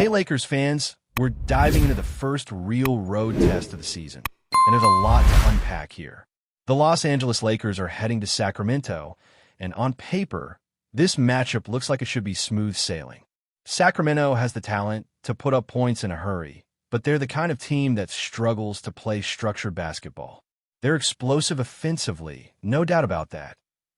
Hey Lakers fans, we're diving into the first real road test of the season, and there's a lot to unpack here. The Los Angeles Lakers are heading to Sacramento, and on paper, this matchup looks like it should be smooth sailing. Sacramento has the talent to put up points in a hurry, but they're the kind of team that struggles to play structured basketball. They're explosive offensively, no doubt about that,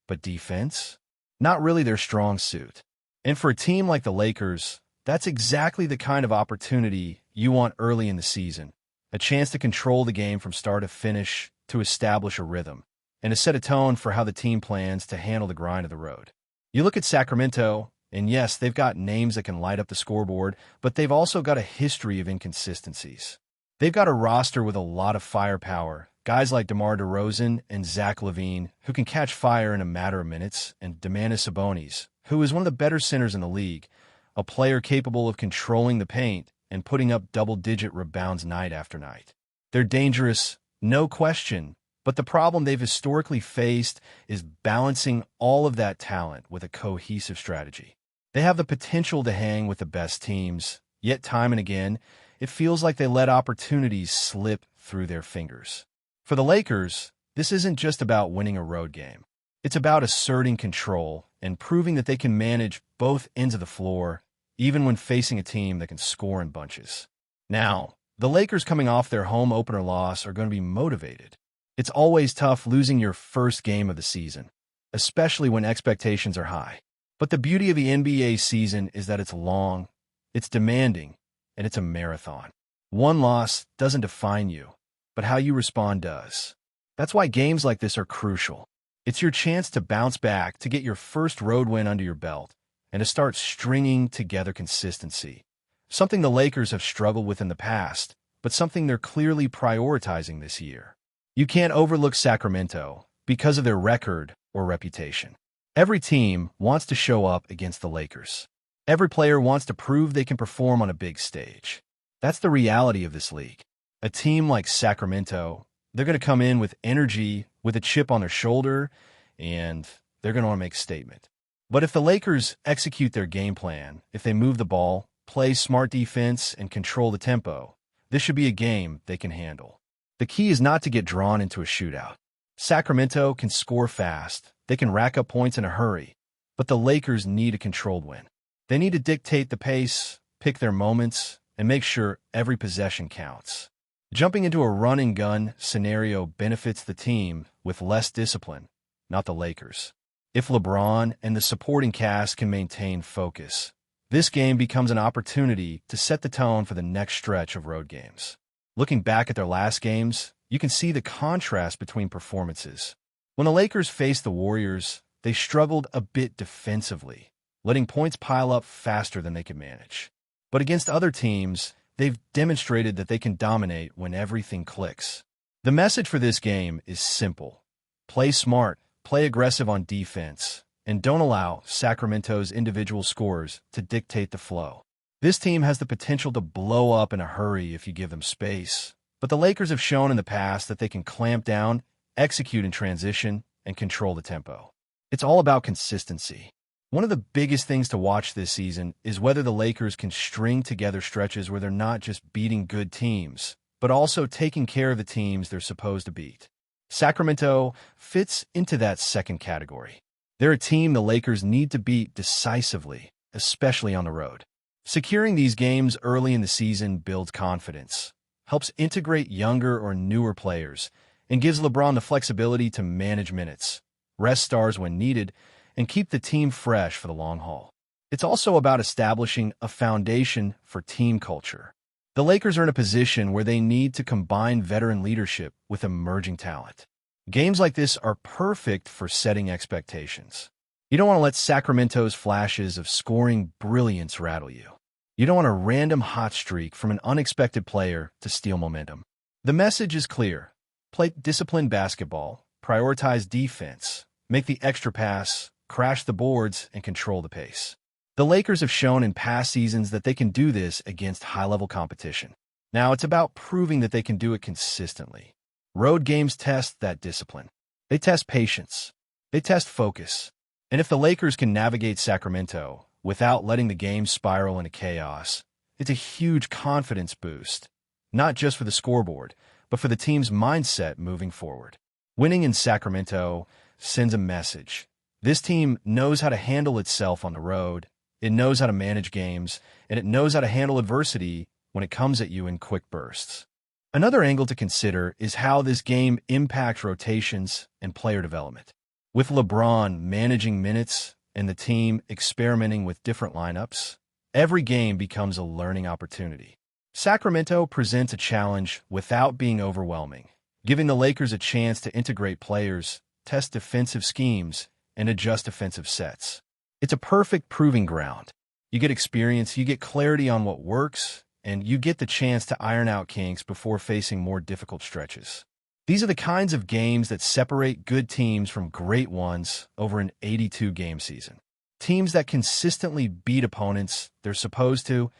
but defense? Not really their strong suit. And for a team like the Lakers, that's exactly the kind of opportunity you want early in the season. A chance to control the game from start to finish, to establish a rhythm, and to set a tone for how the team plans to handle the grind of the road. You look at Sacramento, and yes, they've got names that can light up the scoreboard, but they've also got a history of inconsistencies. They've got a roster with a lot of firepower, guys like DeMar DeRozan and Zach LaVine, who can catch fire in a matter of minutes, and Domantas Sabonis, who is one of the better centers in the league, a player capable of controlling the paint and putting up double-digit rebounds night after night. They're dangerous, no question, but the problem they've historically faced is balancing all of that talent with a cohesive strategy. They have the potential to hang with the best teams, yet time and again, it feels like they let opportunities slip through their fingers. For the Lakers, this isn't just about winning a road game. It's about asserting control and proving that they can manage both ends of the floor, even when facing a team that can score in bunches. Now, the Lakers coming off their home opener loss are going to be motivated. It's always tough losing your first game of the season, especially when expectations are high. But the beauty of the NBA season is that it's long, it's demanding, and it's a marathon. One loss doesn't define you, but how you respond does. That's why games like this are crucial. It's your chance to bounce back, to get your first road win under your belt, and to start stringing together consistency. Something the Lakers have struggled with in the past, but something they're clearly prioritizing this year. You can't overlook Sacramento because of their record or reputation. Every team wants to show up against the Lakers. Every player wants to prove they can perform on a big stage. That's the reality of this league. A team like Sacramento, they're going to come in with energy, with a chip on their shoulder, and they're going to want to make a statement. But if the Lakers execute their game plan, if they move the ball, play smart defense, and control the tempo, this should be a game they can handle. The key is not to get drawn into a shootout. Sacramento can score fast, they can rack up points in a hurry, but the Lakers need a controlled win. They need to dictate the pace, pick their moments, and make sure every possession counts. Jumping into a run-and-gun scenario benefits the team with less discipline, not the Lakers. If LeBron and the supporting cast can maintain focus, this game becomes an opportunity to set the tone for the next stretch of road games. Looking back at their last games, you can see the contrast between performances. When the Lakers faced the Warriors, they struggled a bit defensively, letting points pile up faster than they could manage. But against other teams, they've demonstrated that they can dominate when everything clicks. The message for this game is simple. Play smart, play aggressive on defense, and don't allow Sacramento's individual scores to dictate the flow. This team has the potential to blow up in a hurry if you give them space, but the Lakers have shown in the past that they can clamp down, execute in transition, and control the tempo. It's all about consistency. One of the biggest things to watch this season is whether the Lakers can string together stretches where they're not just beating good teams, but also taking care of the teams they're supposed to beat. Sacramento fits into that second category. They're a team the Lakers need to beat decisively, especially on the road. Securing these games early in the season builds confidence, helps integrate younger or newer players, and gives LeBron the flexibility to manage minutes, rest stars when needed, and keep the team fresh for the long haul. It's also about establishing a foundation for team culture. The Lakers are in a position where they need to combine veteran leadership with emerging talent. Games like this are perfect for setting expectations. You don't want to let Sacramento's flashes of scoring brilliance rattle you. You don't want a random hot streak from an unexpected player to steal momentum. The message is clear. Play disciplined basketball, prioritize defense, make the extra pass, crash the boards, and control the pace. The Lakers have shown in past seasons that they can do this against high-level competition. Now it's about proving that they can do it consistently. Road games test that discipline. They test patience. They test focus. And if the Lakers can navigate Sacramento without letting the game spiral into chaos, It's a huge confidence boost, not just for the scoreboard, but for the team's mindset moving forward. Winning in Sacramento sends a message. This team knows how to handle itself on the road, it knows how to manage games, and it knows how to handle adversity when it comes at you in quick bursts. Another angle to consider is how this game impacts rotations and player development. With LeBron managing minutes and the team experimenting with different lineups, every game becomes a learning opportunity. Sacramento presents a challenge without being overwhelming, giving the Lakers a chance to integrate players, test defensive schemes, and adjust offensive sets. It's a perfect proving ground. You get experience, you get clarity on what works, and you get the chance to iron out kinks before facing more difficult stretches. These are the kinds of games that separate good teams from great ones over an 82-game season. Teams that consistently beat opponents they're supposed to,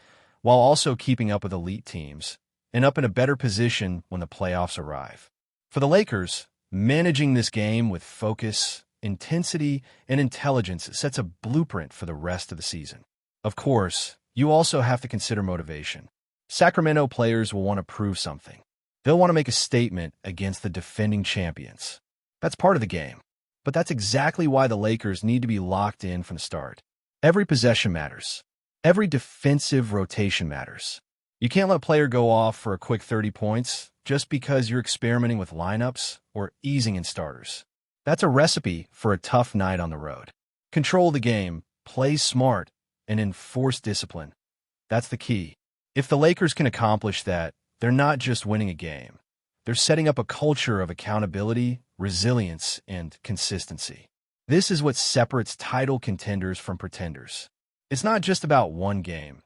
while also keeping up with elite teams, and up in a better position when the playoffs arrive. For the Lakers, managing this game with focus, intensity, and intelligence sets a blueprint for the rest of the season. Of course, you also have to consider motivation. Sacramento players will want to prove something. They'll want to make a statement against the defending champions. That's part of the game. But that's exactly why the Lakers need to be locked in from the start. Every possession matters. Every defensive rotation matters. You can't let a player go off for a quick 30 points just because you're experimenting with lineups or easing in starters. That's a recipe for a tough night on the road. Control the game, play smart, and enforce discipline. That's the key. If the Lakers can accomplish that, they're not just winning a game. They're setting up a culture of accountability, resilience, and consistency. This is what separates title contenders from pretenders. It's not just about one game.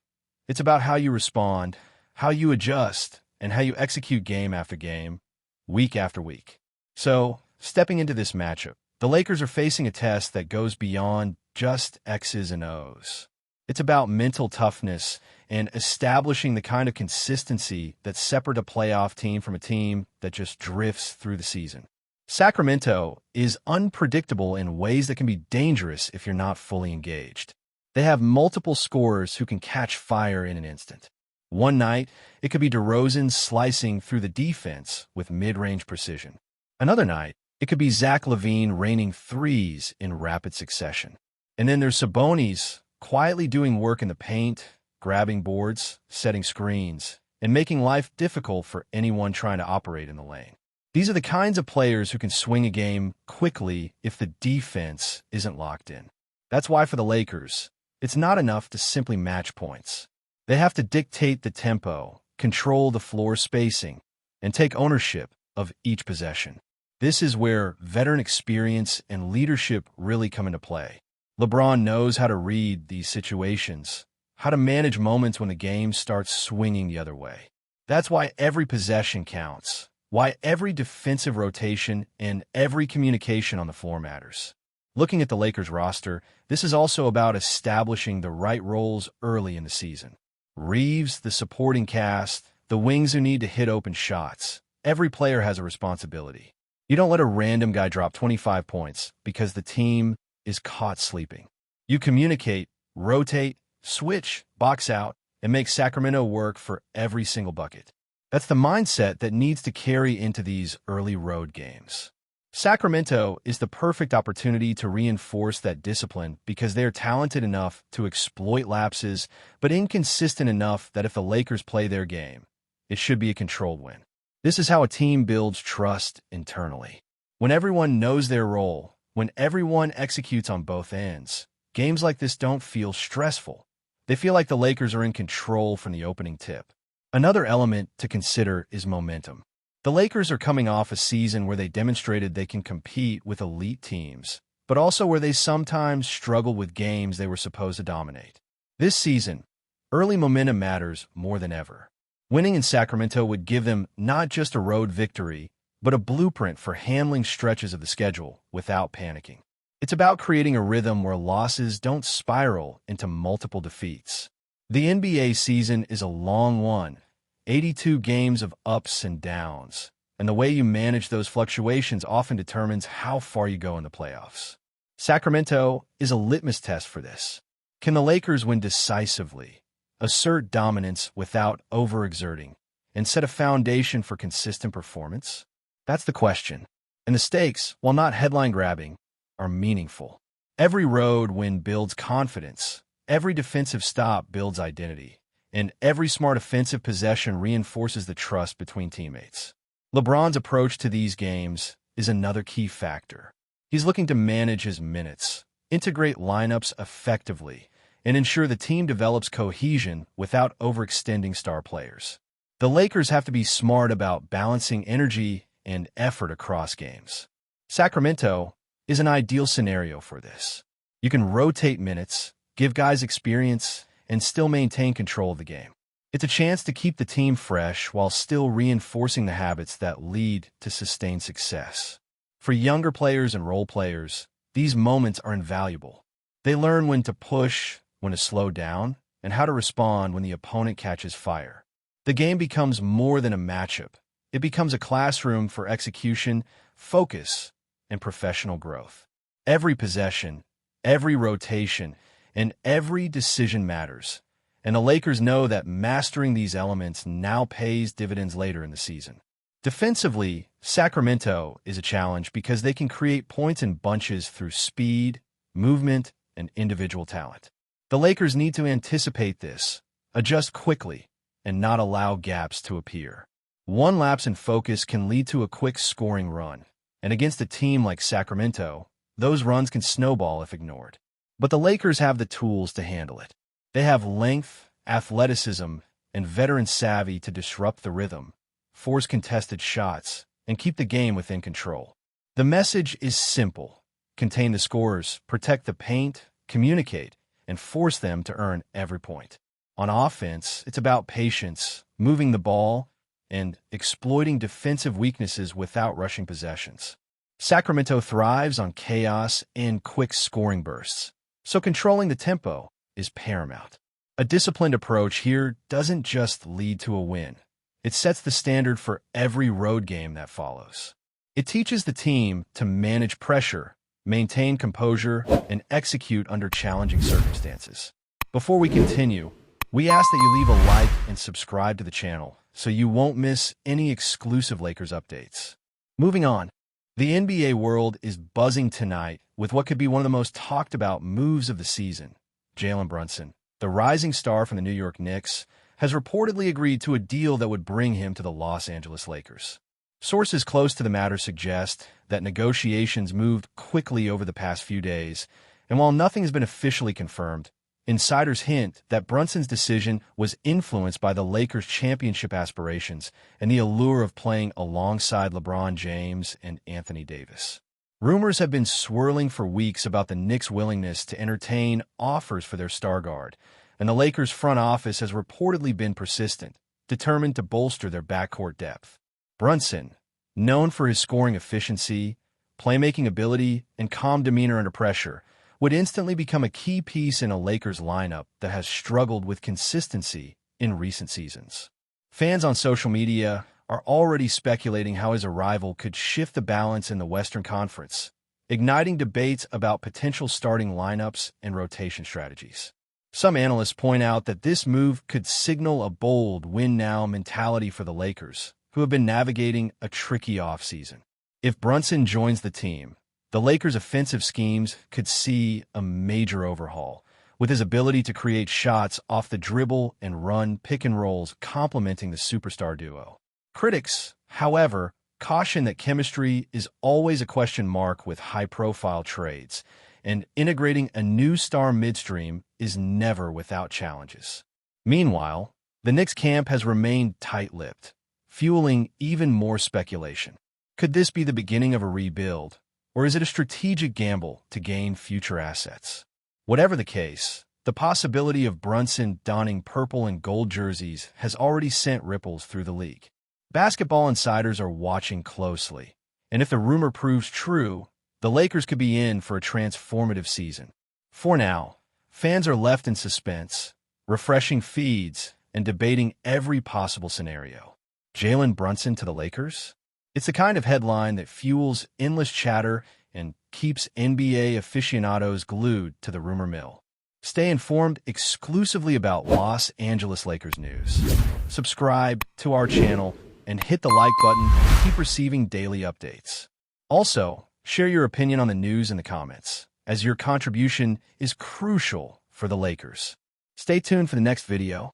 It's about how you respond, how you adjust, and how you execute game after game, week after week. So, stepping into this matchup, the Lakers are facing a test that goes beyond just X's and O's. It's about mental toughness and establishing the kind of consistency that separates a playoff team from a team that just drifts through the season. Sacramento is unpredictable in ways that can be dangerous if you're not fully engaged. They have multiple scorers who can catch fire in an instant. One night, it could be DeRozan slicing through the defense with mid-range precision. Another night, it could be Zach LaVine raining threes in rapid succession. And then there's Sabonis quietly doing work in the paint, grabbing boards, setting screens, and making life difficult for anyone trying to operate in the lane. These are the kinds of players who can swing a game quickly if the defense isn't locked in. That's why for the Lakers, it's not enough to simply match points. They have to dictate the tempo, control the floor spacing, and take ownership of each possession. This is where veteran experience and leadership really come into play. LeBron knows how to read these situations, how to manage moments when the game starts swinging the other way. That's why every possession counts, why every defensive rotation and every communication on the floor matters. Looking at the Lakers roster, this is also about establishing the right roles early in the season. Reeves, the supporting cast, the wings who need to hit open shots. Every player has a responsibility. You don't let a random guy drop 25 points because the team is caught sleeping. You communicate, rotate, switch, box out, and make Sacramento work for every single bucket. That's the mindset that needs to carry into these early road games. Sacramento is the perfect opportunity to reinforce that discipline because they are talented enough to exploit lapses, but inconsistent enough that if the Lakers play their game, it should be a controlled win. This is how a team builds trust internally. When everyone knows their role, when everyone executes on both ends, games like this don't feel stressful. They feel like the Lakers are in control from the opening tip. Another element to consider is momentum. The Lakers are coming off a season where they demonstrated they can compete with elite teams, but also where they sometimes struggle with games they were supposed to dominate. This season, early momentum matters more than ever. Winning in Sacramento would give them not just a road victory, but a blueprint for handling stretches of the schedule without panicking. It's about creating a rhythm where losses don't spiral into multiple defeats. The NBA season is a long one, 82 games of ups and downs, and the way you manage those fluctuations often determines how far you go in the playoffs. Sacramento is a litmus test for this. Can the Lakers win decisively, assert dominance without overexerting, and set a foundation for consistent performance? That's the question. And the stakes, while not headline-grabbing, are meaningful. Every road win builds confidence, every defensive stop builds identity, and every smart offensive possession reinforces the trust between teammates. LeBron's approach to these games is another key factor. He's looking to manage his minutes, integrate lineups effectively, and ensure the team develops cohesion without overextending star players. The Lakers have to be smart about balancing energy and effort across games. Sacramento is an ideal scenario for this. You can rotate minutes, give guys experience, and still maintain control of the game. It's a chance to keep the team fresh while still reinforcing the habits that lead to sustained success. For younger players and role players, these moments are invaluable. They learn when to push, when to slow down, and how to respond when the opponent catches fire. The game becomes more than a matchup. It becomes a classroom for execution, focus, and professional growth. Every possession, every rotation, and every decision matters. And the Lakers know that mastering these elements now pays dividends later in the season. Defensively, Sacramento is a challenge because they can create points in bunches through speed, movement, and individual talent. The Lakers need to anticipate this, adjust quickly, and not allow gaps to appear. One lapse in focus can lead to a quick scoring run, and against a team like Sacramento, those runs can snowball if ignored. But the Lakers have the tools to handle it. They have length, athleticism, and veteran savvy to disrupt the rhythm, force contested shots, and keep the game within control. The message is simple. Contain the scorers, protect the paint, communicate, and force them to earn every point. On offense, it's about patience, moving the ball, and exploiting defensive weaknesses without rushing possessions. Sacramento thrives on chaos and quick scoring bursts, so controlling the tempo is paramount. A disciplined approach here doesn't just lead to a win. It sets the standard for every road game that follows. It teaches the team to manage pressure, maintain composure, and execute under challenging circumstances. Before we continue, we ask that you leave a like and subscribe to the channel so you won't miss any exclusive Lakers updates. Moving on, the NBA world is buzzing tonight with what could be one of the most talked about moves of the season. Jalen Brunson, the rising star from the New York Knicks, has reportedly agreed to a deal that would bring him to the Los Angeles Lakers. Sources close to the matter suggest that negotiations moved quickly over the past few days, and while nothing has been officially confirmed, insiders hint that Brunson's decision was influenced by the Lakers' championship aspirations and the allure of playing alongside LeBron James and Anthony Davis. Rumors have been swirling for weeks about the Knicks' willingness to entertain offers for their star guard, and the Lakers' front office has reportedly been persistent, determined to bolster their backcourt depth. Brunson, known for his scoring efficiency, playmaking ability, and calm demeanor under pressure, would instantly become a key piece in a Lakers lineup that has struggled with consistency in recent seasons. Fans on social media are already speculating how his arrival could shift the balance in the Western Conference, igniting debates about potential starting lineups and rotation strategies. Some analysts point out that this move could signal a bold win-now mentality for the Lakers, who have been navigating a tricky offseason. If Brunson joins the team, the Lakers' offensive schemes could see a major overhaul, with his ability to create shots off the dribble and run pick-and-rolls complementing the superstar duo. Critics, however, caution that chemistry is always a question mark with high-profile trades, and integrating a new star midstream is never without challenges. Meanwhile, the Knicks camp has remained tight-lipped, fueling even more speculation. Could this be the beginning of a rebuild, or is it a strategic gamble to gain future assets? Whatever the case, the possibility of Brunson donning purple and gold jerseys has already sent ripples through the league. Basketball insiders are watching closely, and if the rumor proves true, the Lakers could be in for a transformative season. For now, fans are left in suspense, refreshing feeds, and debating every possible scenario. Jalen Brunson to the Lakers? It's the kind of headline that fuels endless chatter and keeps NBA aficionados glued to the rumor mill. Stay informed exclusively about Los Angeles Lakers news. Subscribe to our channel and hit the like button to keep receiving daily updates. Also, share your opinion on the news in the comments, as your contribution is crucial for the Lakers. Stay tuned for the next video.